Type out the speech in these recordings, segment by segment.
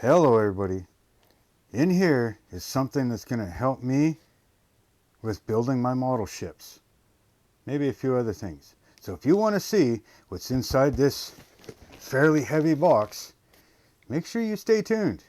Hello everybody. In here is something that's going to help me with building my model ships. Maybe a few other things. So if you want to see what's inside this fairly heavy box, make sure you stay tuned.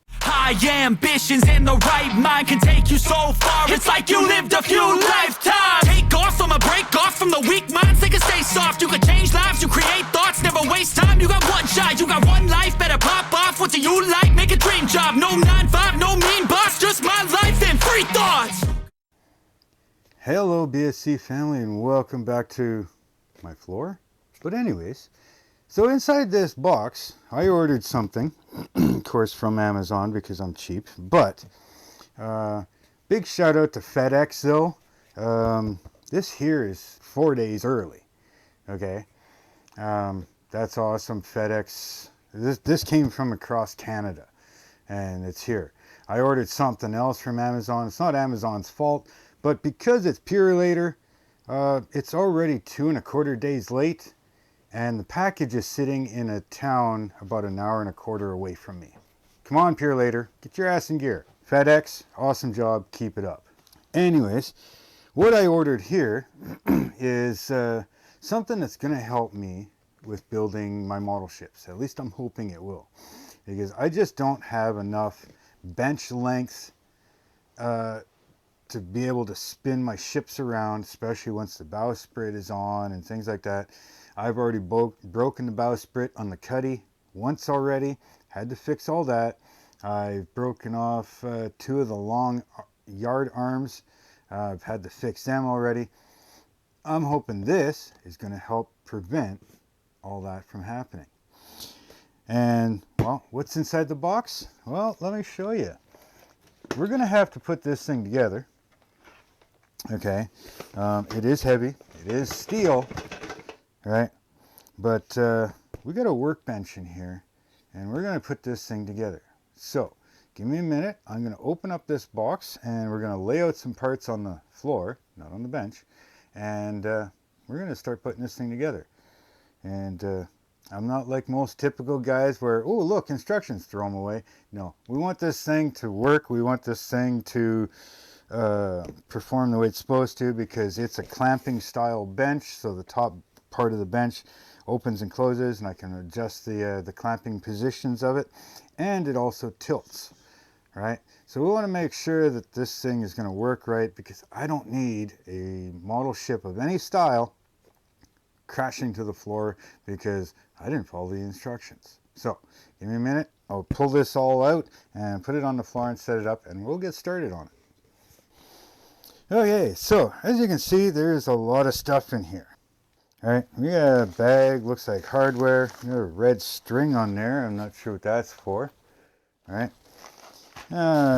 High ambitions and the right mind can take you so far. It's like you lived a few lifetimes. Take off from a break off from the weak minds. They can stay soft. You can change lives. You create thoughts. Never waste time. You got one shot. You got one life. Better pop off. What do you like? Make a dream job. No 9-5. No mean boss. Just my life and free thoughts. Hello BSC family and welcome back to my floor. But anyways, so inside this box, I ordered something, of course from Amazon because I'm cheap, but big shout out to FedEx though. This here is 4 days early, okay? That's awesome, FedEx. This came from across Canada and it's here. I ordered something else from Amazon. It's not Amazon's fault, but because it's pure later, it's already 2.25 days late. And the package is sitting in a town about 1.25 hours away from me. Come on, Pure Later, get your ass in gear. FedEx, awesome job, keep it up. Anyways, what I ordered here is something that's going to help me with building my model ships. At least I'm hoping it will. Because I just don't have enough bench length to be able to spin my ships around, especially once the bowsprit is on and things like that. I've already broken the bowsprit on the cuddy once already. Had to fix all that. I've broken off 2 of the long yard arms. I've had to fix them already. I'm hoping this is going to help prevent all that from happening. And, well, what's inside the box? Well, let me show you. We're going to have to put this thing together. Okay. It is heavy. It is steel. Right, but we got a workbench in here and we're going to put this thing together. So give me a minute. I'm going to open up this box and we're going to lay out some parts on the floor, not on the bench, and we're going to start putting this thing together. And I'm not like most typical guys where, oh look, instructions, throw them away. No, we want this thing to work. We want this thing to perform the way it's supposed to, because it's a clamping style bench, so the top part of the bench opens and closes and I can adjust the clamping positions of it, and it also tilts, right? So we want to make sure that this thing is going to work right, because I don't need a model ship of any style crashing to the floor because I didn't follow the instructions. So give me a minute, I'll pull this all out and put it on the floor and set it up and we'll get started on it. Okay, so as you can see, there's a lot of stuff in here. All right, we got a bag, looks like hardware. We got a red string on there. I'm not sure what that's for. All right,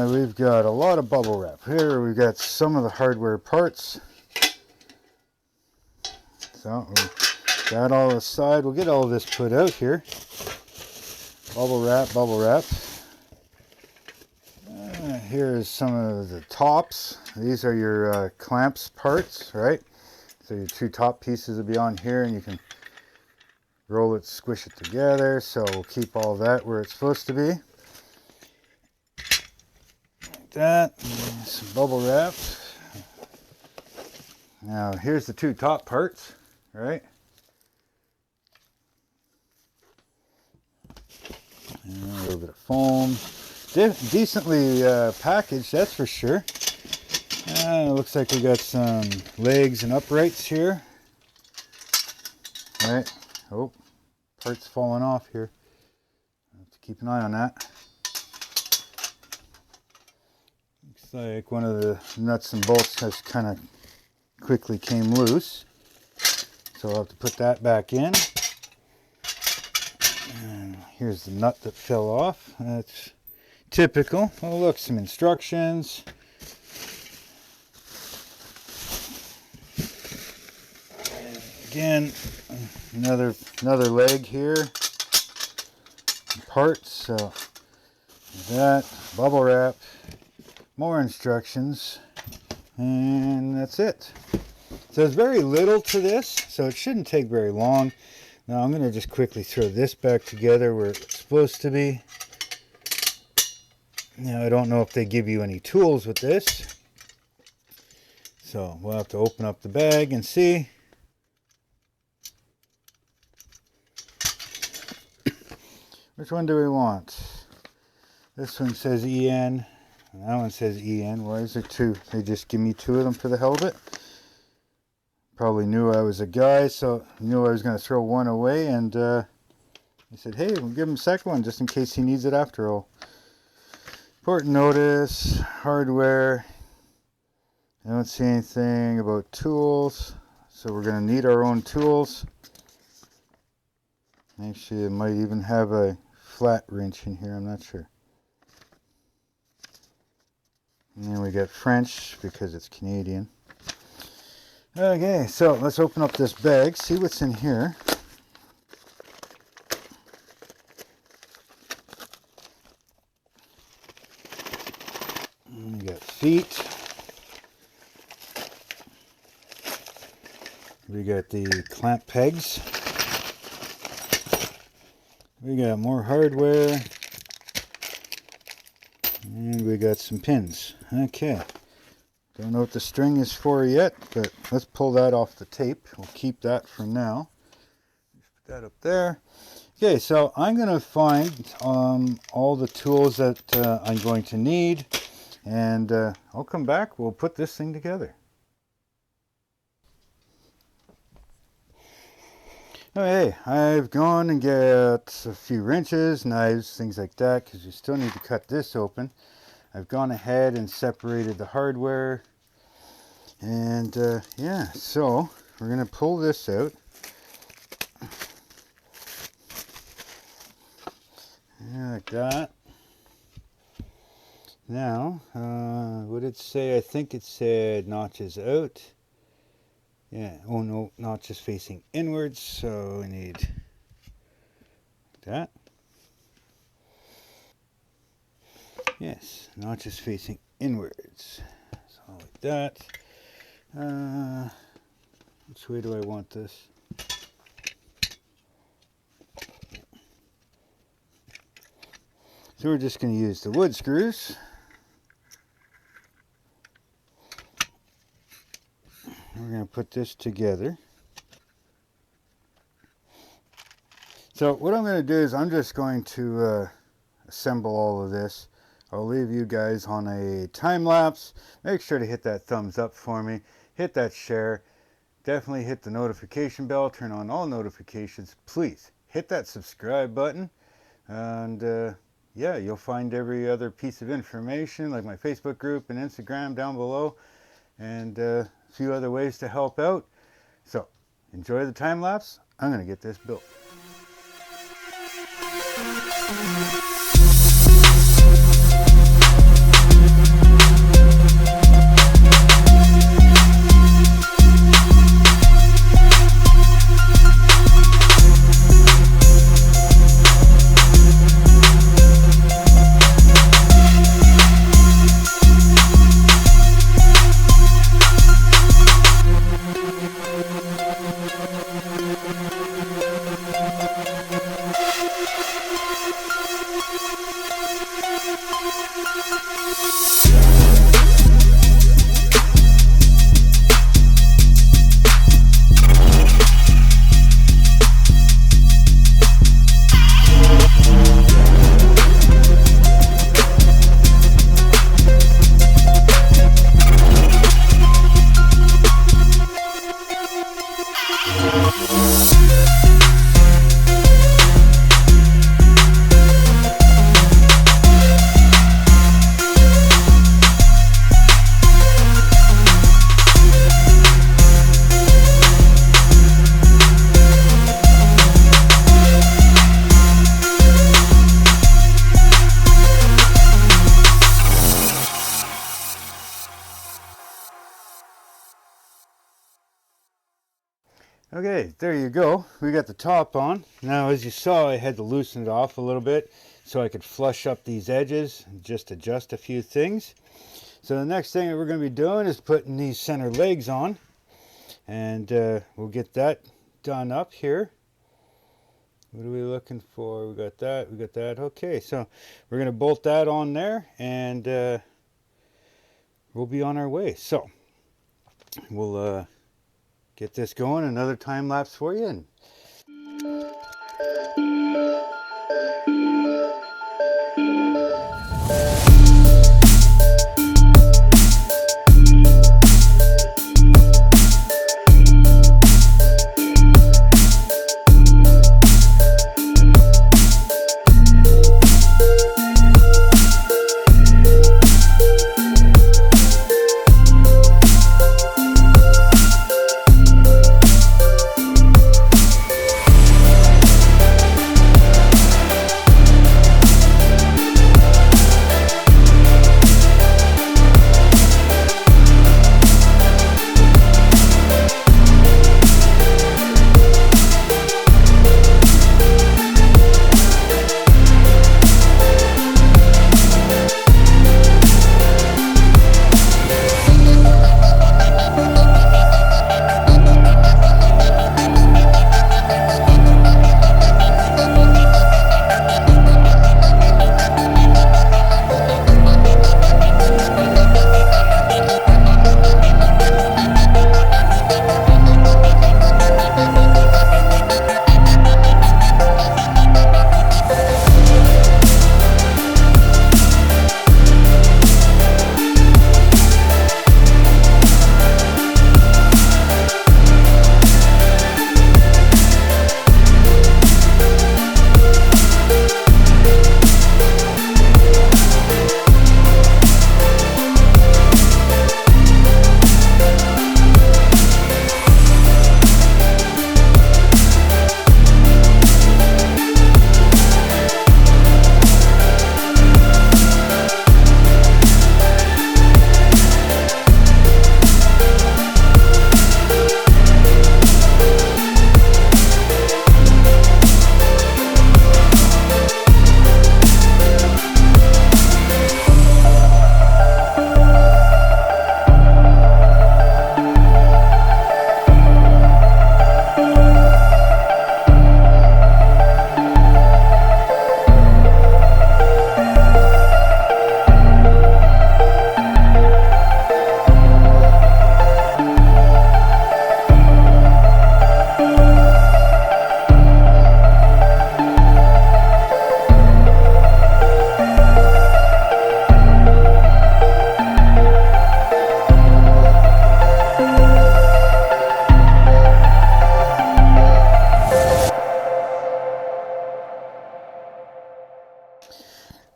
we've got a lot of bubble wrap. Here we've got some of the hardware parts. So we got all aside. We'll get all of this put out here. Bubble wrap, bubble wrap. Here's some of the tops. These are your clamps parts, right? So your 2 top pieces will be on here and you can roll it, squish it together. So we'll keep all that where it's supposed to be. Like that. Some bubble wrap. Now here's the 2 top parts, right? And a little bit of foam. Decently packaged, that's for sure. It looks like we got some legs and uprights here. All right. Oh, parts falling off here. I have to keep an eye on that. Looks like one of the nuts and bolts has kind of quickly came loose. So I'll have to put that back in. And here's the nut that fell off. That's typical. Oh look, some instructions. Again, another leg here. Parts. So that, bubble wrap, more instructions, and that's it. So there's very little to this, so it shouldn't take very long. Now I'm going to just quickly throw this back together where it's supposed to be. Now I don't know if they give you any tools with this, so we'll have to open up the bag and see. Which one do we want? This one says EN, and that one says EN. Why is there two? They just give me two of them for the hell of it. Probably knew I was a guy, so knew I was going to throw one away, and he said, hey, we'll give him a second one just in case he needs it after all. Important notice, hardware. I don't see anything about tools, so we're going to need our own tools. Actually, it might even have a flat wrench in here, I'm not sure. And then we got French because it's Canadian. Okay, so let's open up this bag, see what's in here. We got feet. We got the clamp pegs. We got more hardware. And we got some pins. Okay. Don't know what the string is for yet, but let's pull that off the tape. We'll keep that for now. Just put that up there. Okay, so I'm going to find all the tools that I'm going to need, and I'll come back. We'll put this thing together. Okay, I've gone and got a few wrenches, knives, things like that, because you still need to cut this open. I've gone ahead and separated the hardware, and yeah, so we're going to pull this out. Yeah, like that. Now, what did it say? I think it said notches out. Yeah, oh no, notches facing inwards, so we need that. Yes, notches facing inwards. So like that. Which way do I want this? So we're just going to use the wood screws. We're going to put this together. So what I'm going to do is I'm just going to assemble all of this. I'll leave you guys on a time lapse. Make sure to hit that thumbs up for me. Hit that share. Definitely hit the notification bell. Turn on all notifications. Please hit that subscribe button. And yeah, you'll find every other piece of information like my Facebook group and Instagram down below. And a few other ways to help out. So enjoy the time lapse. I'm going to get this built. Okay, there you go. We got the top on. Now, as you saw, I had to loosen it off a little bit so I could flush up these edges and just adjust a few things. So the next thing that we're going to be doing is putting these center legs on, and we'll get that done up here. What are we looking for? We got that, we got that. Okay, so we're gonna bolt that on there, and we'll be on our way. So we'll get this going, another time lapse for you. And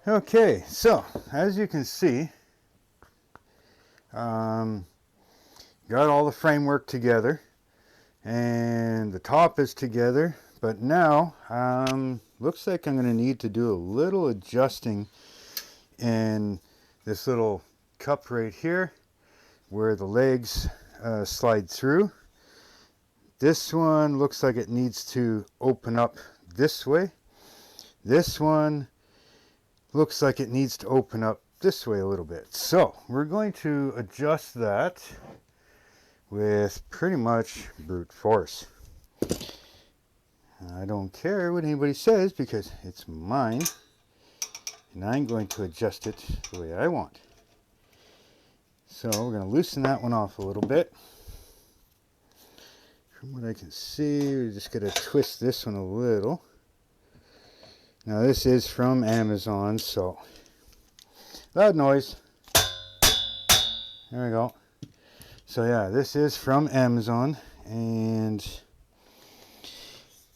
okay, so as you can see, got all the framework together, and the top is together, but now looks like I'm going to need to do a little adjusting in this little cup right here where the legs slide through. This one looks like it needs to open up this way. This one looks like it needs to open up this way a little bit. So we're going to adjust that with pretty much brute force. I don't care what anybody says because it's mine, and I'm going to adjust it the way I want. So we're going to loosen that one off a little bit. From what I can see, we're just going to twist this one a little. Now this is from Amazon, so loud noise. There we go. So yeah, this is from Amazon, and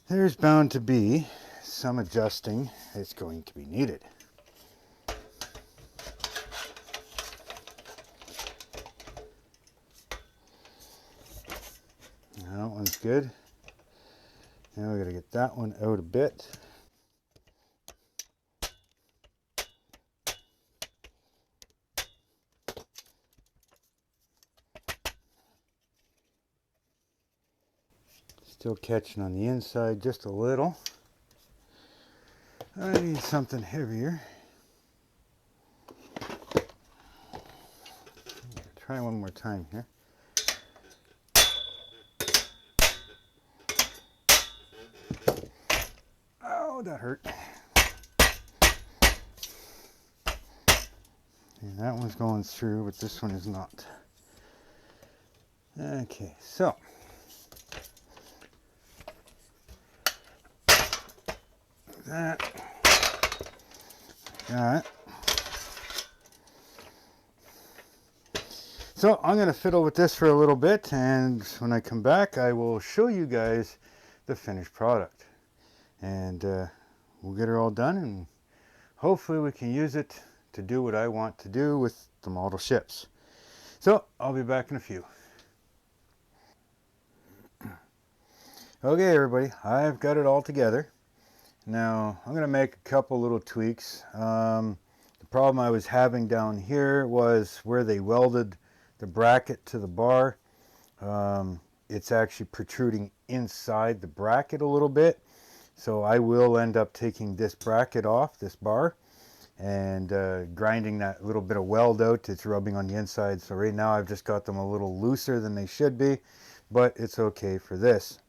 there's bound to be some adjusting that's going to be needed. That one's good. Now we got to get that one out a bit. Still catching on the inside just a little. I need something heavier. Try one more time here. that hurt. And that one's going through, but this one is not. Okay, so that. So I'm going to fiddle with this for a little bit, and when I come back I will show you guys the finished product, and we'll get her all done, and hopefully we can use it to do what I want to do with the model ships. So I'll be back in a few. Okay everybody, I've got it all together. Now I'm going to make a couple little tweaks. The problem I was having down here was where they welded the bracket to the bar. It's actually protruding inside the bracket a little bit, so I will end up taking this bracket off, this bar, and grinding that little bit of weld out. It's rubbing on the inside, so right now I've just got them a little looser than they should be, but it's okay for this.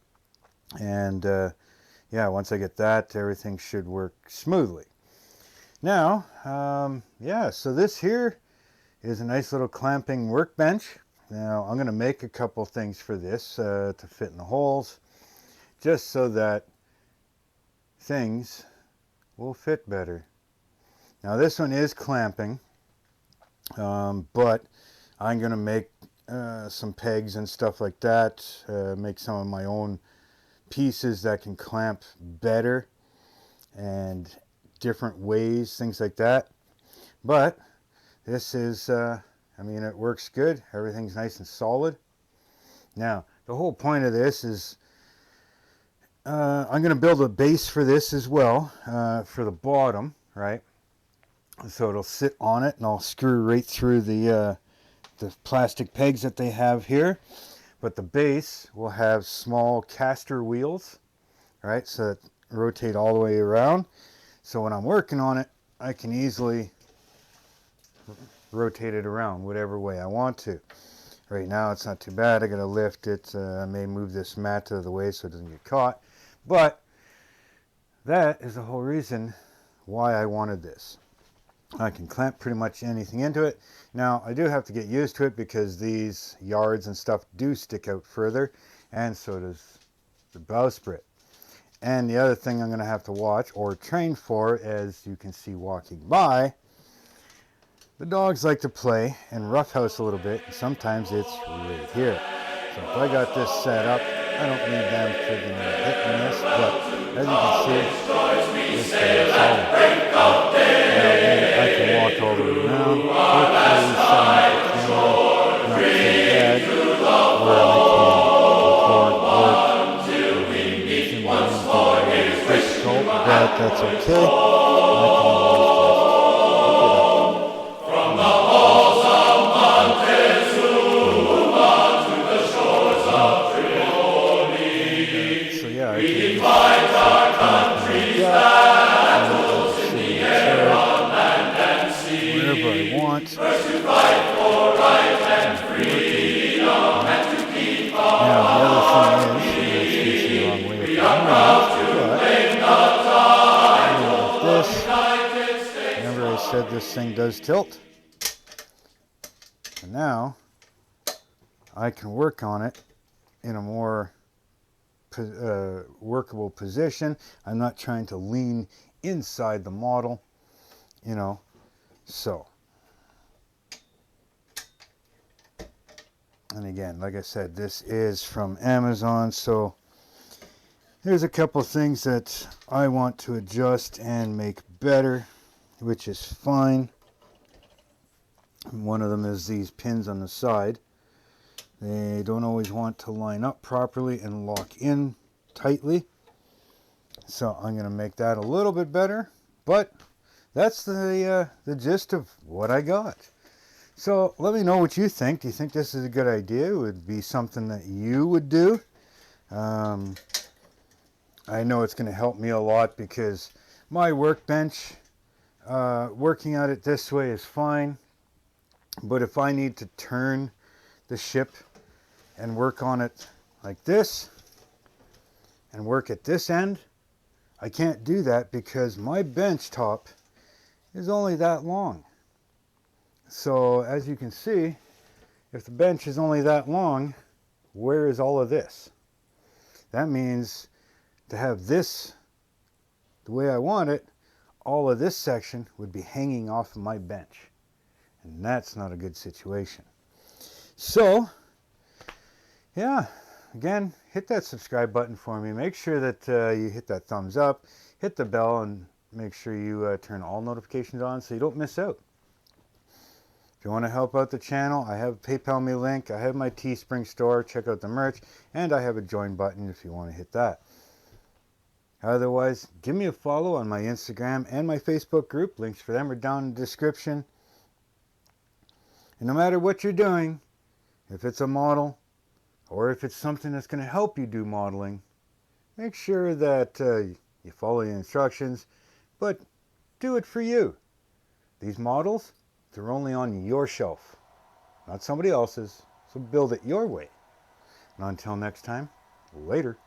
And yeah, once I get that, everything should work smoothly. Now yeah, so this here is a nice little clamping workbench. Now I'm going to make a couple things for this to fit in the holes, just so that things will fit better. Now this one is clamping, but I'm going to make some pegs and stuff like that, make some of my own pieces that can clamp better and different ways, things like that. But this is, I mean, it works good. Everything's nice and solid. Now, the whole point of this is I'm going to build a base for this as well, for the bottom, right? So it'll sit on it, and I'll screw right through the plastic pegs that they have here. But the base will have small caster wheels, right? So that rotate all the way around. So when I'm working on it, I can easily rotate it around whatever way I want to. Right now it's not too bad. I gotta lift it. I may move this mat out of the way so it doesn't get caught. But that is the whole reason why I wanted this. I can clamp pretty much anything into it. Now I do have to get used to it because these yards and stuff do stick out further, and so does the bowsprit. And the other thing I'm going to have to watch or train for, as you can see walking by, the dogs like to play and roughhouse a little bit, and sometimes it's right here. So if I got this set up, I don't need them friggin' hitting this, but as you can see, this is solid. Now again, I can walk all the way around, hopefully setting up the camera not too bad, where I can record work, and difficult, but that's okay. I can always said this thing does tilt, and now I can work on it in a more workable position. I'm not trying to lean inside the model, you know. So, and again, like I said, this is from Amazon, so there's a couple things that I want to adjust and make better, which is fine. One of them is these pins on the side. They don't always want to line up properly and lock in tightly. So I'm going to make that a little bit better. But that's the gist of what I got. So let me know what you think. Do you think this is a good idea? It would be something that you would do. I know it's going to help me a lot because my workbench, working at it this way is fine, but if I need to turn the ship and work on it like this and work at this end, I can't do that because my bench top is only that long. So as you can see, if the bench is only that long, where is all of this? That means to have this the way I want it, all of this section would be hanging off of my bench. And that's not a good situation. So, yeah, again, hit that subscribe button for me. Make sure that you hit that thumbs up, hit the bell, and make sure you turn all notifications on so you don't miss out. If you want to help out the channel, I have a PayPal me link, I have my Teespring store, check out the merch, and I have a join button if you want to hit that. Otherwise, give me a follow on my Instagram and my Facebook group. Links for them are down in the description. And no matter what you're doing, if it's a model or if it's something that's going to help you do modeling, make sure that you follow the instructions, but do it for you. These models, they're only on your shelf, not somebody else's, so build it your way. And until next time, later.